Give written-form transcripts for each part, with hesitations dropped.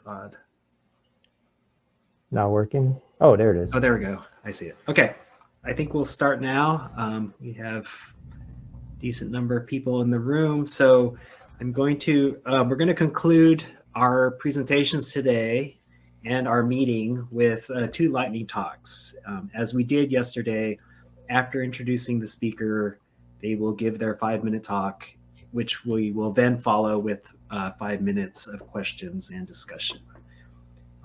odd. Not working? Oh, there it is. Oh, there we go. I see it. Okay. I think we'll start now. We have a decent number of people in the room. So we're going to conclude our presentations today and our meeting with 2 lightning talks. As we did yesterday, after introducing the speaker, they will give their 5-minute talk, which we will then follow with 5 minutes of questions and discussion.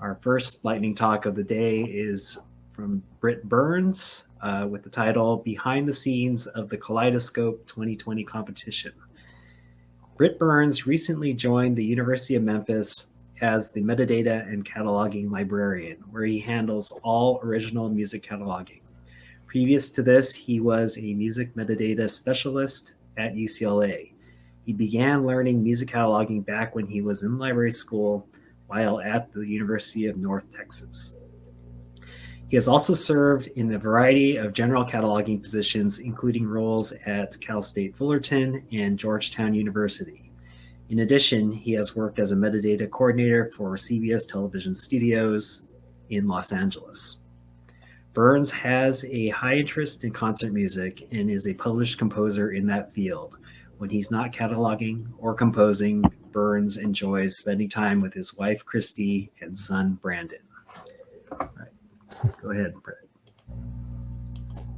Our first lightning talk of the day is from Britt Burns with the title Behind the Scenes of the Kaleidoscope 2020 Competition. Britt Burns recently joined the University of Memphis as the metadata and cataloging librarian, where he handles all original music cataloging. Previous to this, he was a music metadata specialist at UCLA. He began learning music cataloging back when he was in library school while at the University of North Texas. He has also served in a variety of general cataloging positions, including roles at Cal State Fullerton and Georgetown University. In addition, he has worked as a metadata coordinator for CBS Television Studios in Los Angeles. Burns has a high interest in concert music and is a published composer in that field. When he's not cataloging or composing, Burns enjoys spending time with his wife, Christy, and son, Brandon. All right. Go ahead, Britt.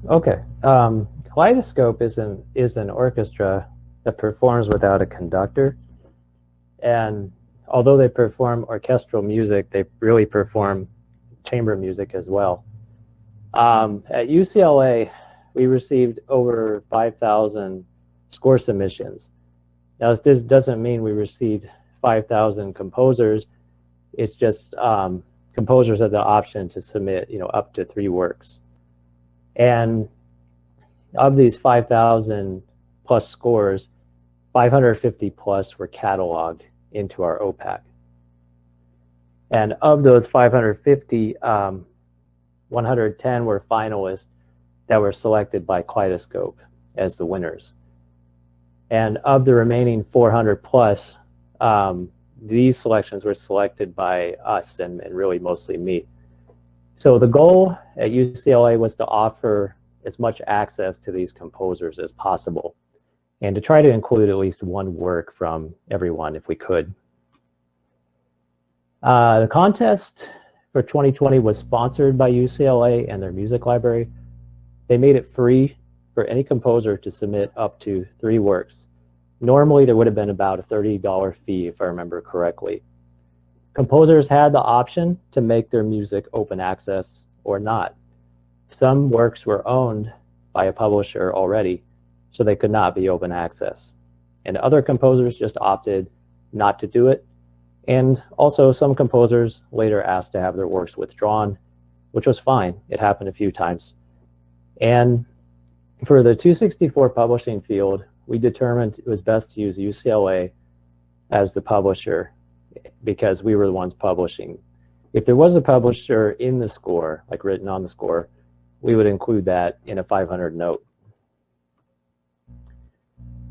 Okay. Kaleidoscope is an orchestra that performs without a conductor. And although they perform orchestral music, they really perform chamber music as well. At UCLA, we received over 5,000 score submissions. Now, this doesn't mean we received 5,000 composers. It's just composers have the option to submit, up to 3 works. And of these 5,000 plus scores, 550 plus were cataloged into our OPAC. And of those 550, 110 were finalists that were selected by Kaleidoscope as the winners. And of the remaining 400 plus, these selections were selected by us and really mostly me. So the goal at UCLA was to offer as much access to these composers as possible and to try to include at least 1 work from everyone if we could. The contest for 2020 was sponsored by UCLA and their music library. They made it free for any composer to submit up to 3 works. Normally, there would have been about a $30 fee, if I remember correctly. Composers had the option to make their music open access or not. Some works were owned by a publisher already, so they could not be open access. And other composers just opted not to do it. And also, some composers later asked to have their works withdrawn, which was fine. It happened a few times. And for the 264 publishing field, we determined it was best to use UCLA as the publisher because we were the ones publishing. If there was a publisher in the score, like written on the score, we would include that in a 500 note.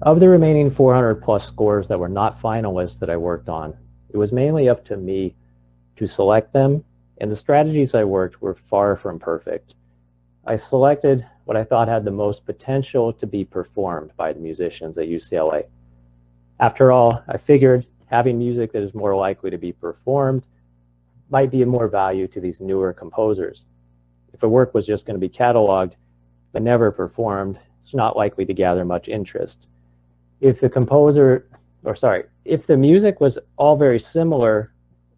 Of the remaining 400 plus scores that were not finalists that I worked on, it was mainly up to me to select them, and the strategies I worked were far from perfect. I selected what I thought had the most potential to be performed by the musicians at UCLA. After all, I figured having music that is more likely to be performed might be of more value to these newer composers. If a work was just going to be cataloged but never performed, it's not likely to gather much interest. If the music was all very similar,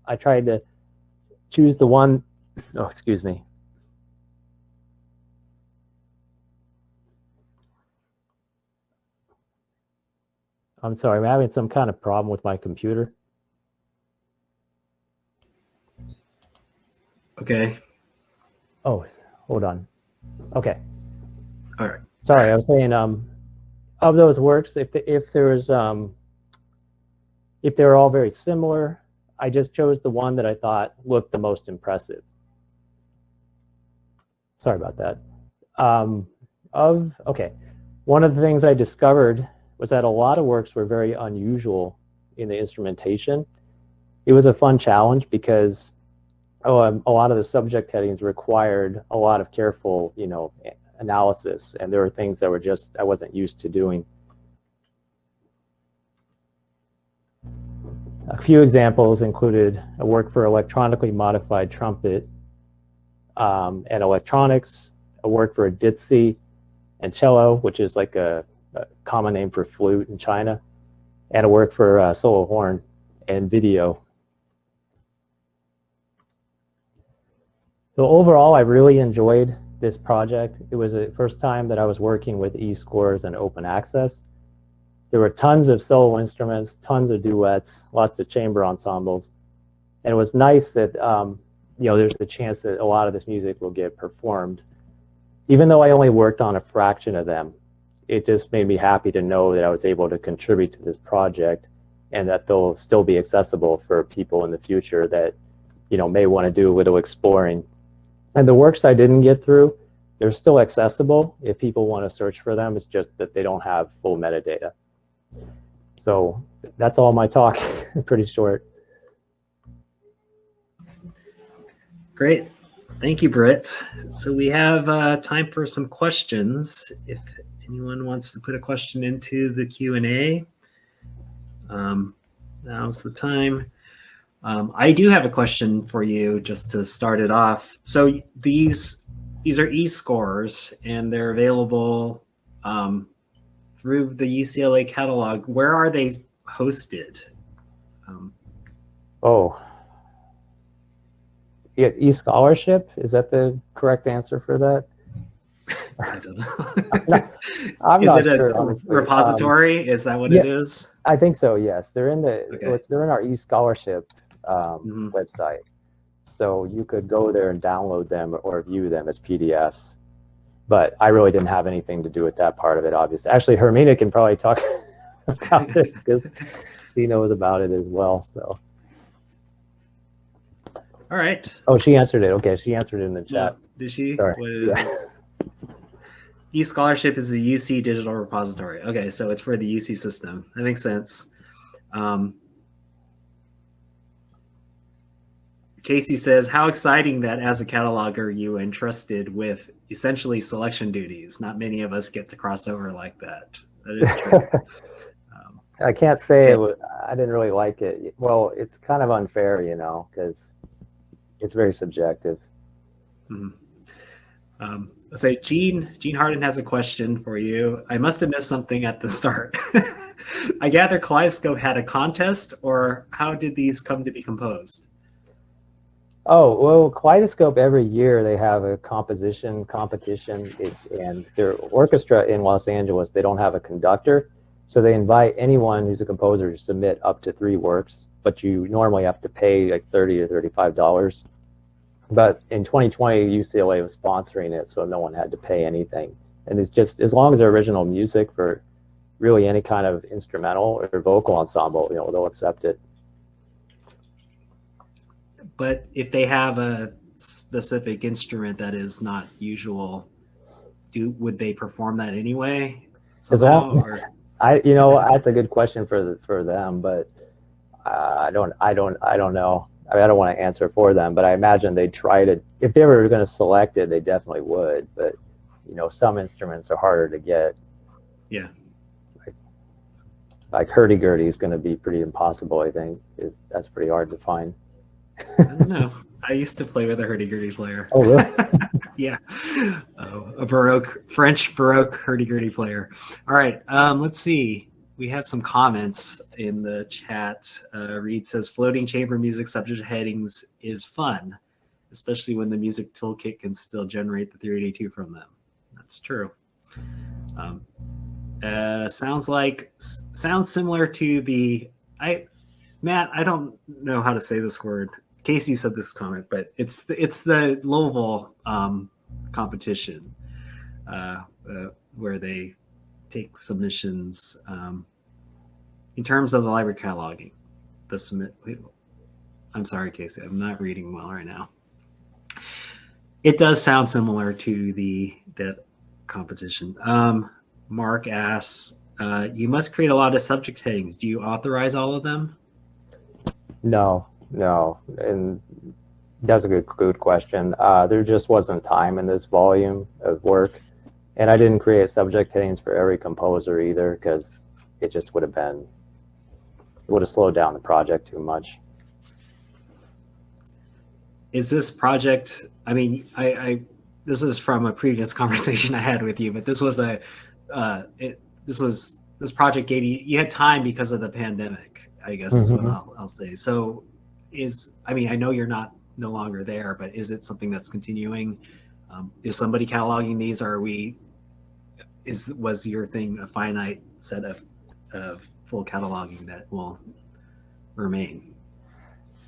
I tried to choose the one, I'm sorry, I'm having some kind of problem with my computer. Okay. Oh, hold on. Okay. All right. Sorry, I was saying of those works, if they were all very similar, I just chose the one that I thought looked the most impressive. Sorry about that. One of the things I discovered was that a lot of works were very unusual in the instrumentation. it was a fun challenge because a lot of the subject headings required a lot of careful, analysis, and there were things that were just I wasn't used to doing. A few examples included a work for electronically modified trumpet and electronics, a work for a ditzy and cello, which is like a common name for flute in China, and a work for solo horn and video. So overall, I really enjoyed this project. It was the first time that I was working with eScores and open access. There were tons of solo instruments, tons of duets, lots of chamber ensembles. And it was nice that, there's the chance that a lot of this music will get performed. Even though I only worked on a fraction of them, it just made me happy to know that I was able to contribute to this project and that they'll still be accessible for people in the future that, may want to do a little exploring. And the works I didn't get through, they're still accessible if people want to search for them. It's just that they don't have full metadata. So that's all my talk, pretty short. Great. Thank you, Britt. So we have time for some questions. If anyone wants to put a question into the Q&A, now's the time. I do have a question for you just to start it off. So these are eScores and they're available through the UCLA catalog. Where are they hosted? Yeah, eScholarship, is that the correct answer for that? I don't know. I'm is not it sure, a honestly. repository? Is that what it is? I think so, yes. They're in Okay. they're in our eScholarship website. So you could go there and download them or view them as PDFs. But I really didn't have anything to do with that part of it, obviously. Actually, Hermina can probably talk about this because she knows about it as well. So. All right. Oh, she answered it. Okay, she answered it in the chat. Did she? Sorry. eScholarship is the UC digital repository. Okay, so it's for the UC system. That makes sense. Casey says, how exciting that as a cataloger you entrusted with essentially selection duties. Not many of us get to cross over like that. That is true. I can't say I didn't really like it. Well, it's kind of unfair, because it's very subjective. Mm-hmm. Let's say Gene Harden has a question for you. I must have missed something at the start. I gather Kaleidoscope had a contest, or how did these come to be composed? Oh, well, Kaleidoscope, every year they have a composition competition, and their orchestra in Los Angeles, they don't have a conductor. So they invite anyone who's a composer to submit up to 3 works, but you normally have to pay like $30 to $35. But in 2020, UCLA was sponsoring it, so no one had to pay anything. And it's just, as long as they're original music for really any kind of instrumental or vocal ensemble, they'll accept it. But if they have a specific instrument that is not usual, would they perform that anyway? Somehow, that's a good question for them, but I don't know. I don't want to answer for them, but I imagine they'd try to. If they were going to select it, they definitely would. But some instruments are harder to get. Yeah. Like hurdy-gurdy is going to be pretty impossible. I think that's pretty hard to find. I don't know. I used to play with a hurdy-gurdy player. Oh, really? Yeah. A French Baroque hurdy-gurdy player. All right. Let's see. We have some comments in the chat. Reed says, floating chamber music subject headings is fun, especially when the music toolkit can still generate the 382 from them. That's true. Sounds similar to the, Matt, I don't know how to say this word. Casey said this comment, but it's the Louisville competition where they take submissions in terms of the library cataloging. I'm sorry, Casey, I'm not reading well right now. It does sound similar to that competition. Mark asks, you must create a lot of subject headings. Do you authorize all of them? No, no, and that's a good question. There just wasn't time in this volume of work, and I didn't create subject headings for every composer either, because it just would have slowed down the project too much. Is this project? I mean, this is from a previous conversation I had with you, but this was this project gave you had time because of the pandemic, I guess is what I'll say. So I know you're no longer there, but is it something that's continuing? Is somebody cataloging these, or was your thing a finite set of full cataloging that will remain?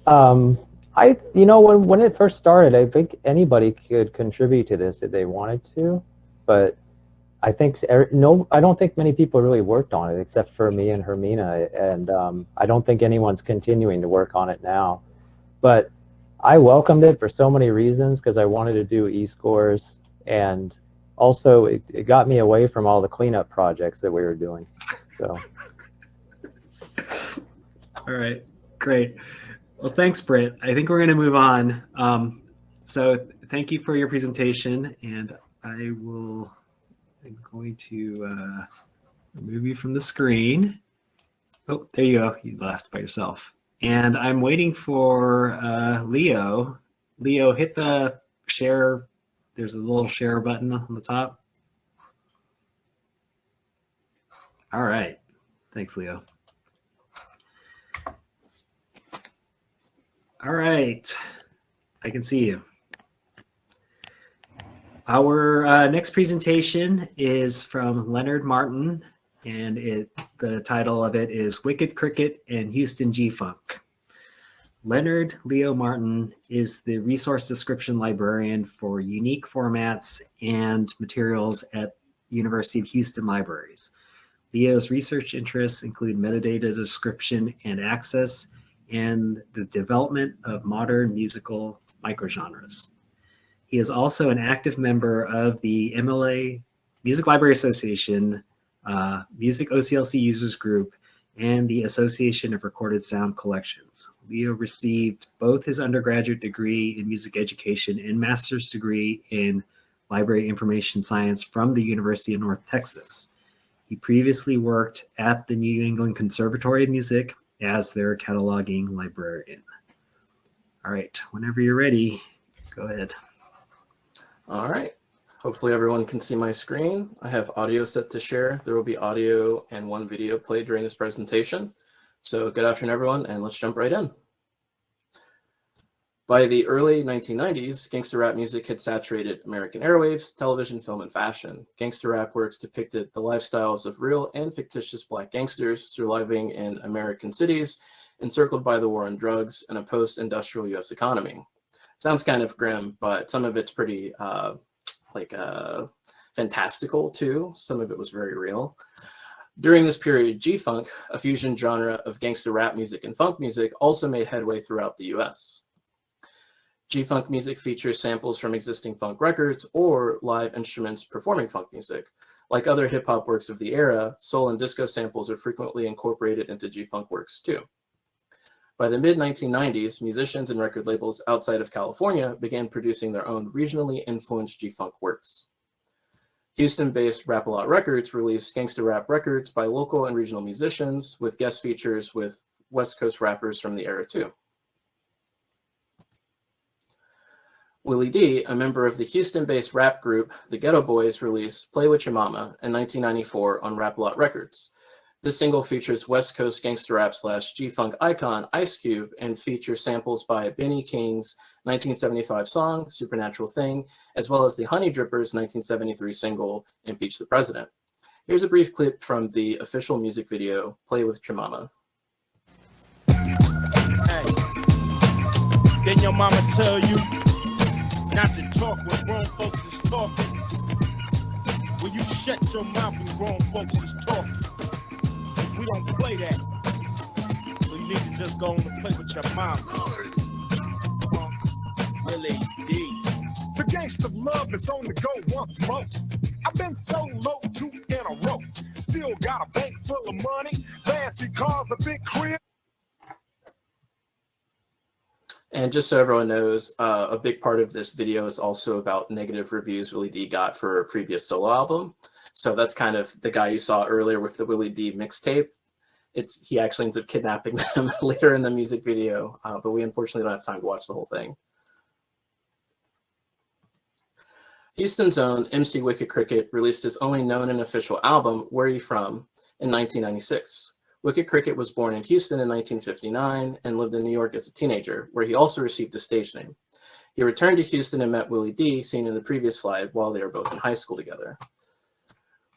When it first started, I think anybody could contribute to this if they wanted to, but I don't think many people really worked on it except for me and Hermina, and I don't think anyone's continuing to work on it now. But I welcomed it for so many reasons, because I wanted to do e-scores, and also it got me away from all the cleanup projects that we were doing. So. All right, great. Well, thanks, Britt. I think we're going to move on. So thank you for your presentation, and I'm going to remove you from the screen. Oh, there you go. You left by yourself. And I'm waiting for Leo. Leo, hit the share. There's a little share button on the top. All right. Thanks, Leo. All right. I can see you. Our next presentation is from Leonard Martin, and the title of it is Wickett, Crickett, and Houston G-Funk. Leonard Leo Martin is the resource description librarian for unique formats and materials at University of Houston Libraries. Leo's research interests include metadata description and access, and the development of modern musical microgenres. He is also an active member of the MLA Music Library Association, Music OCLC Users Group, and the Association of Recorded Sound Collections. Leo received both his undergraduate degree in music education and master's degree in library information science from the University of North Texas. He previously worked at the New England Conservatory of Music as their cataloging librarian. All right, whenever you're ready, go ahead. All right. Hopefully everyone can see my screen. I have audio set to share. There will be audio and one video played during this presentation. So good afternoon, everyone, and let's jump right in. By the early 1990s, gangster rap music had saturated American airwaves, television, film, and fashion. Gangster rap works depicted the lifestyles of real and fictitious Black gangsters surviving in American cities, encircled by the war on drugs and a post-industrial U.S. economy. Sounds kind of grim, but some of it's pretty fantastical too. Some of it was very real. During this period, G-Funk, a fusion genre of gangster rap music and funk music, also made headway throughout the U.S. G-Funk music features samples from existing funk records or live instruments performing funk music. Like other hip-hop works of the era, soul and disco samples are frequently incorporated into G-Funk works too. By the mid-1990s, musicians and record labels outside of California began producing their own regionally influenced G-Funk works. Houston-based Rap-A-Lot Records released gangster rap records by local and regional musicians with guest features with West Coast rappers from the era too. Willie D, a member of the Houston-based rap group The Ghetto Boys, released Play With Your Mama in 1994 on Rap-A-Lot Records. This single features West Coast gangster rap / G-Funk icon Ice Cube and features samples by Benny King's 1975 song, Supernatural Thing, as well as the Honey Drippers' 1973 single, Impeach the President. Here's a brief clip from the official music video, Play With Your Mama. Hey, didn't your mama tell you not to talk when grown folks is talking? Will you shut your mouth when grown folks is talking? We don't play that. So you need to just go on and play with your mom. Willie D. The gangsta love is on the go once more. I've been so low 2 in a row. Still got a bank full of money, fancy cars, a big crib. And just so everyone knows, a big part of this video is also about negative reviews Willie D got for a previous solo album. So that's kind of the guy you saw earlier with the Willie D mixtape. He actually ends up kidnapping them later in the music video, but we unfortunately don't have time to watch the whole thing. Houston's own MC Wickett Crickett released his only known and official album, Where You From, in 1996. Wickett Crickett was born in Houston in 1959 and lived in New York as a teenager, where he also received a stage name. He returned to Houston and met Willie D, seen in the previous slide, while they were both in high school together.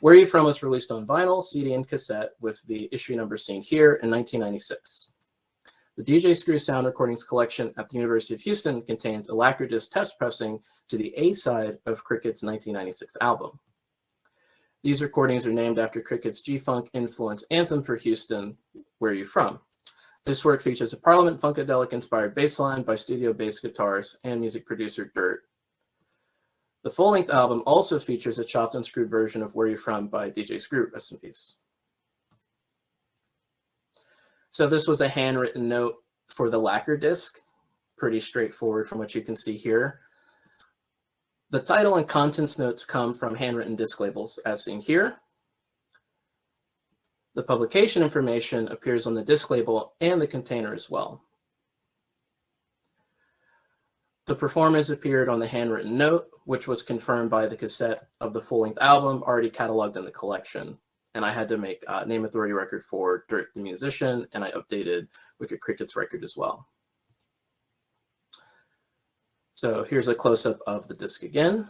Where You From was released on vinyl, CD, and cassette, with the issue number seen here in 1996. The DJ Screw Sound Recordings collection at the University of Houston contains a lacquer disc test pressing to the A side of Crickett's 1996 album. These recordings are named after Crickett's G-Funk influence anthem for Houston, Where You From? This work features a Parliament Funkadelic-inspired bass line by studio bass guitarist and music producer Dirt. The full-length album also features a chopped and screwed version of Where You From by DJ Screw, rest in peace. So this was a handwritten note for the lacquer disc, pretty straightforward from what you can see here. The title and contents notes come from handwritten disc labels, as seen here. The publication information appears on the disc label and the container as well. The performers appeared on the handwritten note, which was confirmed by the cassette of the full-length album already cataloged in the collection. And I had to make a name authority record for Dirt the musician, and I updated Wickett Crickett's record as well. So here's a close-up of the disc again.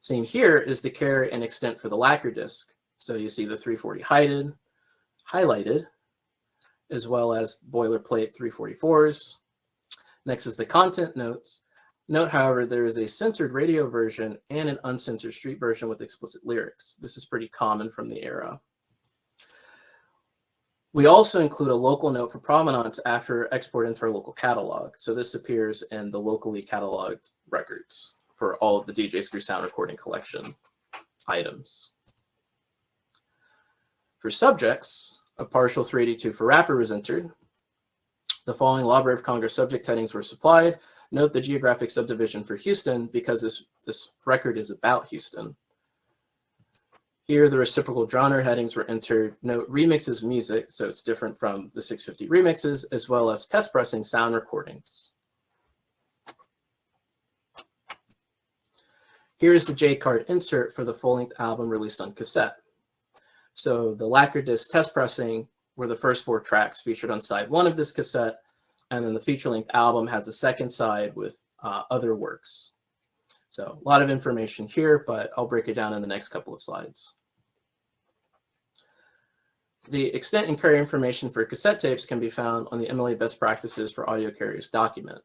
Seen here is the carry and extent for the lacquer disc. So you see the 340 highlighted, as well as boilerplate 344s. Next is the content notes. Note, however, there is a censored radio version and an uncensored street version with explicit lyrics. This is pretty common from the era. We also include a local note for provenance after export into our local catalog. So this appears in the locally cataloged records for all of the DJ Screw Sound Recording Collection items. For subjects, a partial 382 for rapper was entered. The following Library of Congress subject headings were supplied. Note the geographic subdivision for Houston because this record is about Houston. Here, the reciprocal genre headings were entered. Note remixes music, so it's different from the 650 remixes, as well as test pressing sound recordings. Here is the J-card insert for the full-length album released on cassette. So the lacquer disc test pressing were the first 4 tracks featured on side 1 of this cassette, and then the feature-length album has a second side with other works. So a lot of information here, but I'll break it down in the next couple of slides. The extent and carrier information for cassette tapes can be found on the MLA Best Practices for Audio Carriers document.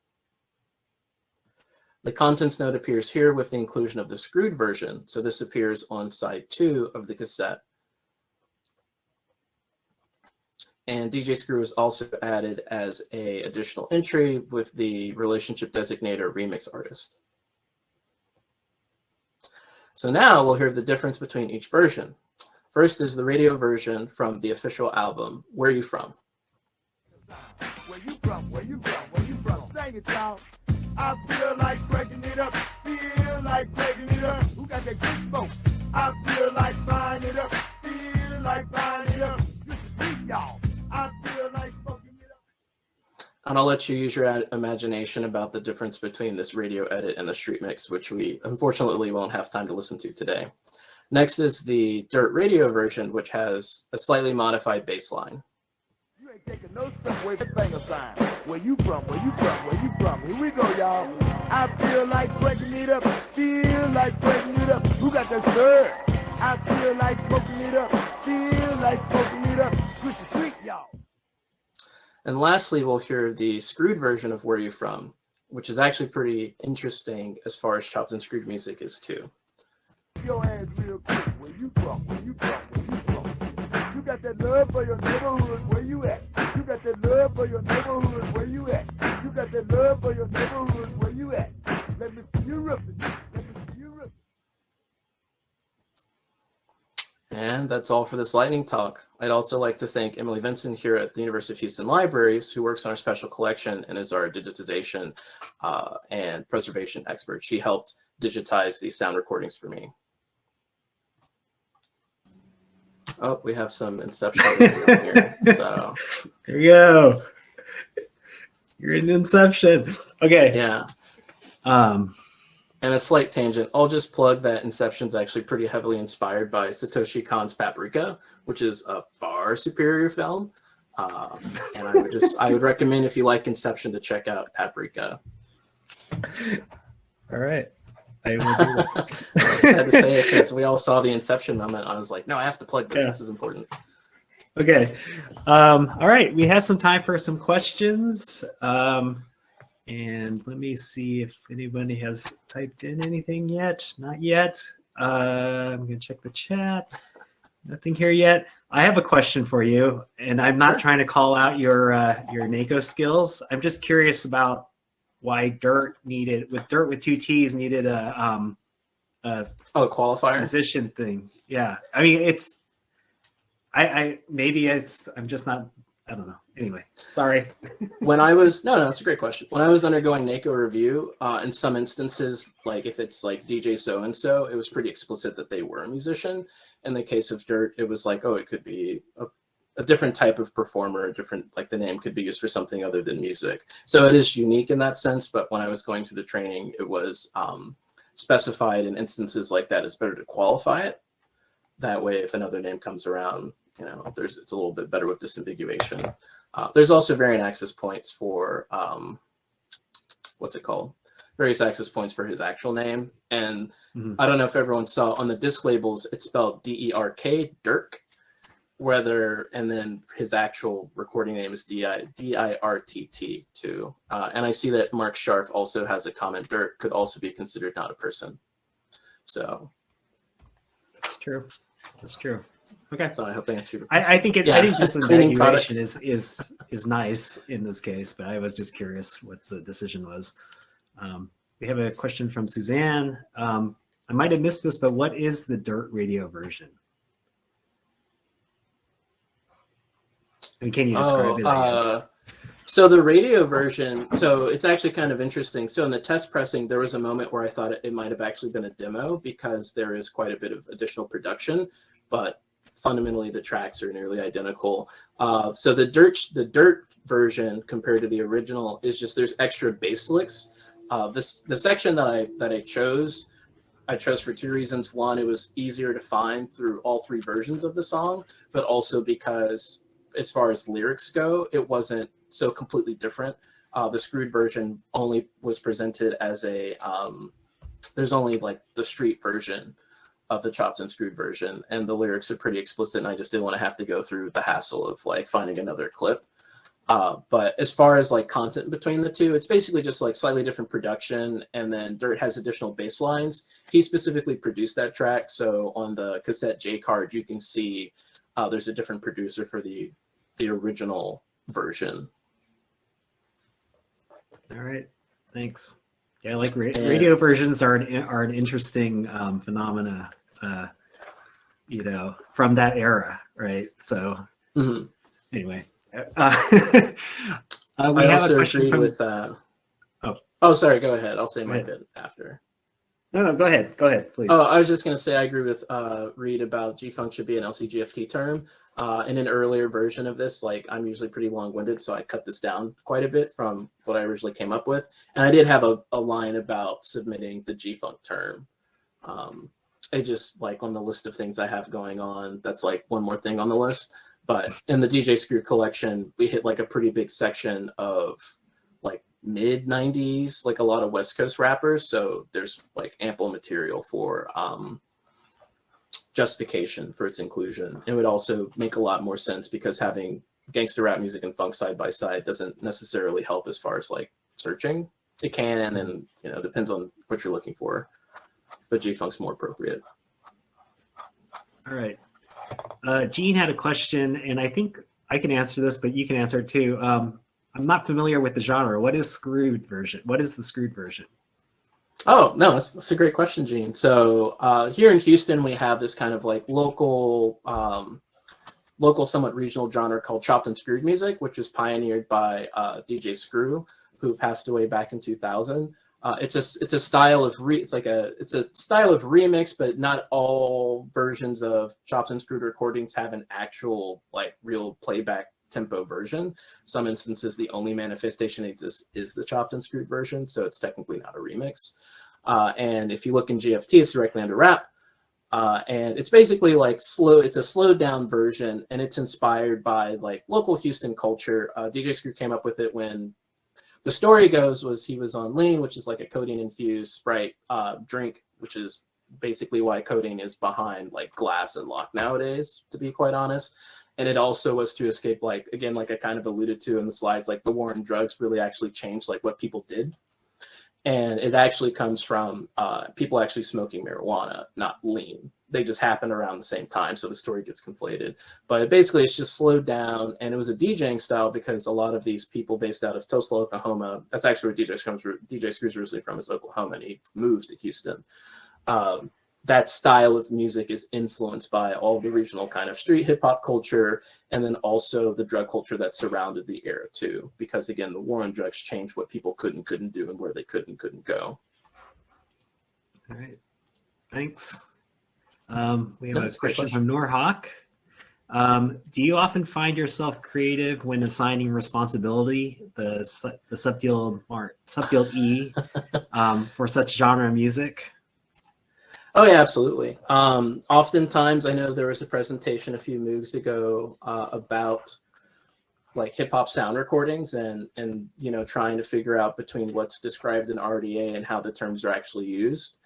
The contents note appears here with the inclusion of the screwed version, so this appears on side 2 of the cassette. And DJ Screw is also added as an additional entry with the relationship designator remix artist. So now we'll hear the difference between each version. First is the radio version from the official album, Where You From? Where you from? Where you from? Where you from? Sing it, y'all. I feel like breaking it up. Feel like breaking it up. Who got that good smoke? I feel like buying it up. Feel like buying it up. You should meet y'all. I feel like fucking it up. And I'll let you use your imagination about the difference between this radio edit and the street mix, which we unfortunately won't have time to listen to today. Next is the Dirt radio version, which has a slightly modified bass line. You ain't taking no stuff away from the finger sign. Where you from? Where you from? Where you from? Here we go, y'all. I feel like breaking it up. Feel like breaking it up. Who got that serve? I feel like smoking it up. Feel like smoking it up. Push the street, y'all. And lastly, we'll hear the screwed version of Where You From, which is actually pretty interesting as far as chopped and screwed music is too. Your ass real quick. Where you from? Where you from? Where you from? You got that love for your neighborhood. Where you at? You got that love for your neighborhood. Where you at? You got that love for your neighborhood. Where you at? Let me see you rip it. Let me see you rip And that's all for this lightning talk. I'd also like to thank Emily Vinson here at the University of Houston Libraries, who works on our special collection and is our digitization and preservation expert. She helped digitize these sound recordings for me. Oh, we have some Inception here. So there you go. You're in Inception. Okay. yeah. And a slight tangent, I'll just plug that Inception's actually pretty heavily inspired by Satoshi Kon's Paprika, which is a far superior film. And I would recommend, if you like Inception, to check out Paprika. All right. I will do that. I just had to say it because we all saw the Inception moment. I was like, no, I have to plug this. Yeah. This is important. Okay. All right. We have some time for some questions. And let me see if anybody has typed in anything yet. Not yet. I'm going to check the chat. Nothing here yet. I have a question for you, and I'm not trying to call out your NACO skills. I'm just curious about why Dirt with two T's needed a qualifier musician thing. Yeah. I mean, I'm just not, I don't know. Anyway, sorry. No, it's a great question. When I was undergoing NACO review, in some instances, like if it's like DJ so-and-so, it was pretty explicit that they were a musician. In the case of Dirt, it was like, oh, it could be a different type of performer, like the name could be used for something other than music. So it is unique in that sense, but when I was going through the training, it was specified in instances like that, it's better to qualify it. That way, if another name comes around, it's a little bit better with disambiguation. There's also variant access points for, various access points for his actual name. And I don't know if everyone saw on the disc labels, it's spelled D-E-R-K, Dirk, and then his actual recording name is D-I-R-T-T too. And I see that Mark Scharf also has a comment, Dirk could also be considered not a person. So. That's true. Okay. So I hope I answered your question. I think this Cleaning product is nice in this case, but I was just curious what the decision was. We have a question from Suzanne. I might have missed this, but what is the Dirt radio version? And can you describe it? I guess? So the radio version, so it's actually kind of interesting. So in the test pressing, there was a moment where I thought it might have actually been a demo because there is quite a bit of additional production, but fundamentally the tracks are nearly identical. So the Dirt version compared to the original is just there's extra bass licks. The section that I chose for two reasons. One, it was easier to find through all three versions of the song, but also because as far as lyrics go, it wasn't so completely different. The screwed version only was presented as there's only like the street version of the chopped and screwed version, and the lyrics are pretty explicit, and I just didn't want to have to go through the hassle of like finding another clip. But as far as like content between the two, it's basically just like slightly different production, and then Dirt has additional bass lines. He specifically produced that track, so on the cassette J card, you can see there's a different producer for the original version. All right, thanks. Yeah, like radio versions are an interesting phenomena, from that era, right? So anyway, we I have also a question agree from. with. Oh, sorry. Go ahead. I'll say my bit after. No, go ahead. Go ahead, please. Oh, I was just going to say I agree with Reed about G-Funk should be an LCGFT term. In an earlier version of this, like I'm usually pretty long-winded, so I cut this down quite a bit from what I originally came up with. And I did have a line about submitting the G-Funk term. I just like on the list of things I have going on, that's like one more thing on the list. But in the DJ Screw collection, we hit like a pretty big section of like mid 90s, like a lot of West Coast rappers. So there's like ample material for justification for its inclusion. It would also make a lot more sense because having gangster rap music and funk side by side doesn't necessarily help as far as like searching. It can, and depends on what you're looking for. But G-Funk's more appropriate. All right. Gene had a question, and I think I can answer this, but you can answer it too. I'm not familiar with the genre. What is screwed version? What is the screwed version? Oh, no, that's a great question, Gene. So here in Houston, we have this kind of like local, somewhat regional genre called chopped and screwed music, which was pioneered by DJ Screw, who passed away back in 2000. It's a style of style of remix, but not all versions of chopped and screwed recordings have an actual like real playback tempo version. Some instances, the only manifestation exists is the chopped and screwed version, so it's technically not a remix. And if you look in GFT, it's directly under rap. And it's basically like it's a slowed down version, and it's inspired by like local Houston culture. DJ Screw came up with it when the story goes was he was on lean, which is like a codeine infused Sprite drink, which is basically why codeine is behind like glass and lock nowadays, to be quite honest. And it also was to escape, like, again, like I kind of alluded to in the slides, like the war on drugs really actually changed like what people did. And it actually comes from people actually smoking marijuana, not lean. They just happen around the same time, so the story gets conflated. But basically, it's just slowed down, and it was a DJing style because a lot of these people based out of Tulsa, Oklahoma, that's actually where DJ Screw's originally from, is Oklahoma, and he moved to Houston. That style of music is influenced by all the regional kind of street hip hop culture, and then also the drug culture that surrounded the era too. Because again, the war on drugs changed what people could and couldn't do, and where they could and couldn't go. All right, thanks. We have a question from Norhawk. Do you often find yourself creative when assigning responsibility, the subfield E, for such genre music? Oh yeah, absolutely. Oftentimes, I know there was a presentation a few MOUGs ago about like hip hop sound recordings and you know, trying to figure out between what's described in RDA and how the terms are actually used.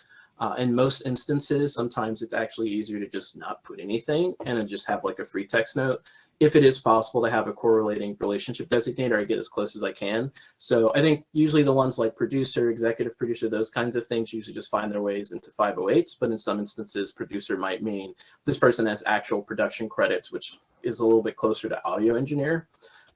In most instances, sometimes it's actually easier to just not put anything and then just have like a free text note. If it is possible to have a correlating relationship designator, I get as close as I can. So I think usually the ones like producer, executive producer, those kinds of things usually just find their ways into 508s. But in some instances, producer might mean this person has actual production credits, which is a little bit closer to audio engineer.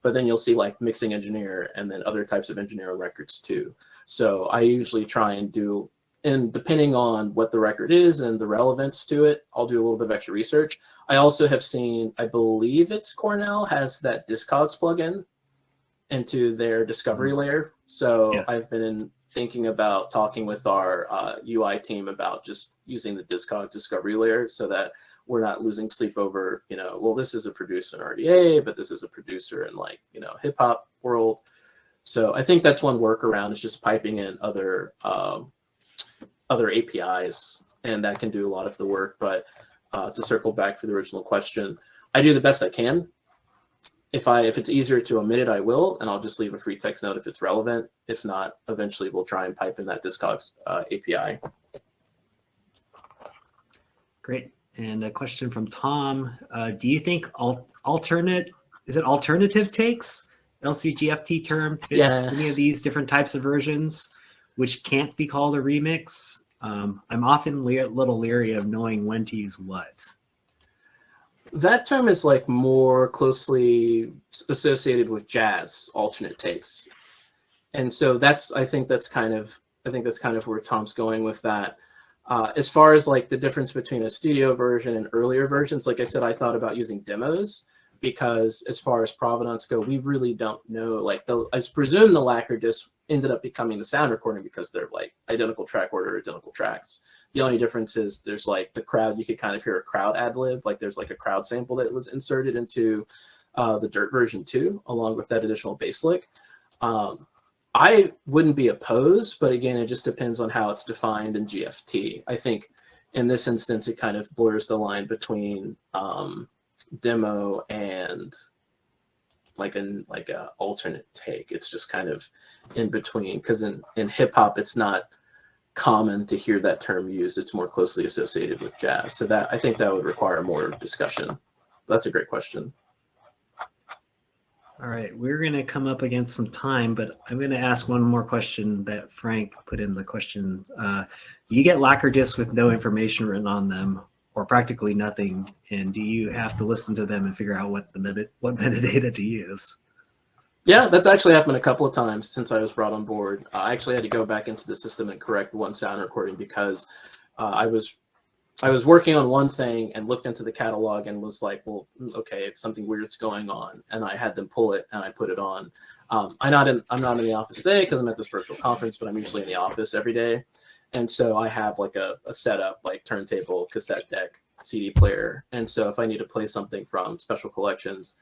But then you'll see like mixing engineer and then other types of engineer records too. So I usually try and do, and depending on what the record is and the relevance to it, I'll do a little bit of extra research. I also have seen, I believe it's Cornell has that Discogs plugin into their discovery layer. So yes. I've been thinking about talking with our UI team about just using the Discogs discovery layer so that we're not losing sleep over, you know, well, this is a producer in RDA, but this is a producer in like, you know, hip hop world. So I think that's one workaround is just piping in other APIs, and that can do a lot of the work. But to circle back for the original question, I do the best I can. If it's easier to omit it, I will, and I'll just leave a free text note if it's relevant. If not, eventually we'll try and pipe in that Discogs API. Great. And a question from Tom. Do you think alternative takes, LCGFT term, fits any of these different types of versions, which can't be called a remix? I'm often a little leery of knowing when to use what. That term is like more closely associated with jazz alternate takes. And so I think that's kind of where Tom's going with that. As far as like the difference between a studio version and earlier versions, like I said, I thought about using demos because as far as provenance go, we really don't know. Like I presume the lacquer disc ended up becoming the sound recording because they're like identical track order, identical tracks. The only difference is there's like the crowd, you could kind of hear a crowd ad lib, like there's like a crowd sample that was inserted into the Dirt version 2, along with that additional bass lick. I wouldn't be opposed, but again, it just depends on how it's defined in GFT. I think in this instance, it kind of blurs the line between demo and like a alternate take. It's just kind of in between, because in hip hop, it's not common to hear that term used. It's more closely associated with jazz. So that I think that would require more discussion. That's a great question. All right, we're going to come up against some time, but I'm going to ask one more question that Frank put in the question. You get lacquer discs with no information written on them, or practically nothing, and do you have to listen to them and figure out what metadata to use? Yeah, that's actually happened a couple of times since I was brought on board. I actually had to go back into the system and correct one sound recording because I was working on one thing and looked into the catalog and was like, well, okay, if something weird's going on, and I had them pull it and I put it on. I'm not in the office today because I'm at this virtual conference, but I'm usually in the office every day. And so I have like a setup, like turntable, cassette deck, CD player. And so if I need to play something from special collections,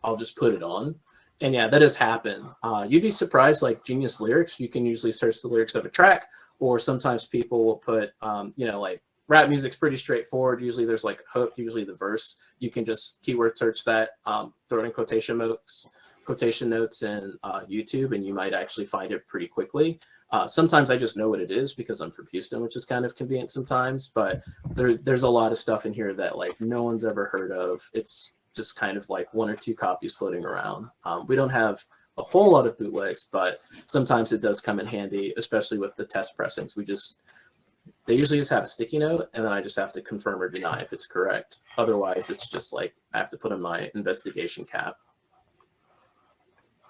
I'll just put it on. And yeah, that has happened. You'd be surprised, like Genius Lyrics, you can usually search the lyrics of a track, or sometimes people will put, like rap music's pretty straightforward. Usually there's like a hook, usually the verse. You can just keyword search that, throw it in quotation notes in YouTube, and you might actually find it pretty quickly. Sometimes I just know what it is because I'm from Houston, which is kind of convenient sometimes, but there's a lot of stuff in here that like no one's ever heard of. It's just kind of like one or two copies floating around. We don't have a whole lot of bootlegs, but sometimes it does come in handy, especially with the test pressings. They usually just have a sticky note, and then I just have to confirm or deny if it's correct. Otherwise, it's just like I have to put in my investigation cap.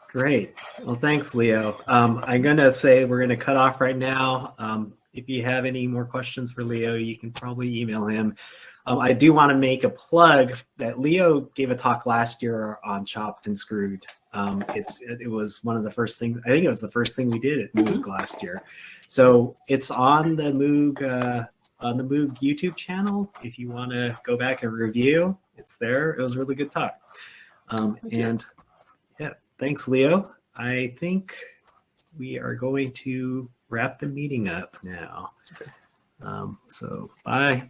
Great. Well, thanks, Leo. I'm going to say we're going to cut off right now. If you have any more questions for Leo, you can probably email him. I do want to make a plug that Leo gave a talk last year on Chopped and Screwed. It was one of the first things, I think it was the first thing we did at MOUG last year. So it's on the MOUG YouTube channel. If you want to go back and review, it's there. It was a really good talk. And yeah, thanks, Leo. I think we are going to wrap the meeting up now. So bye.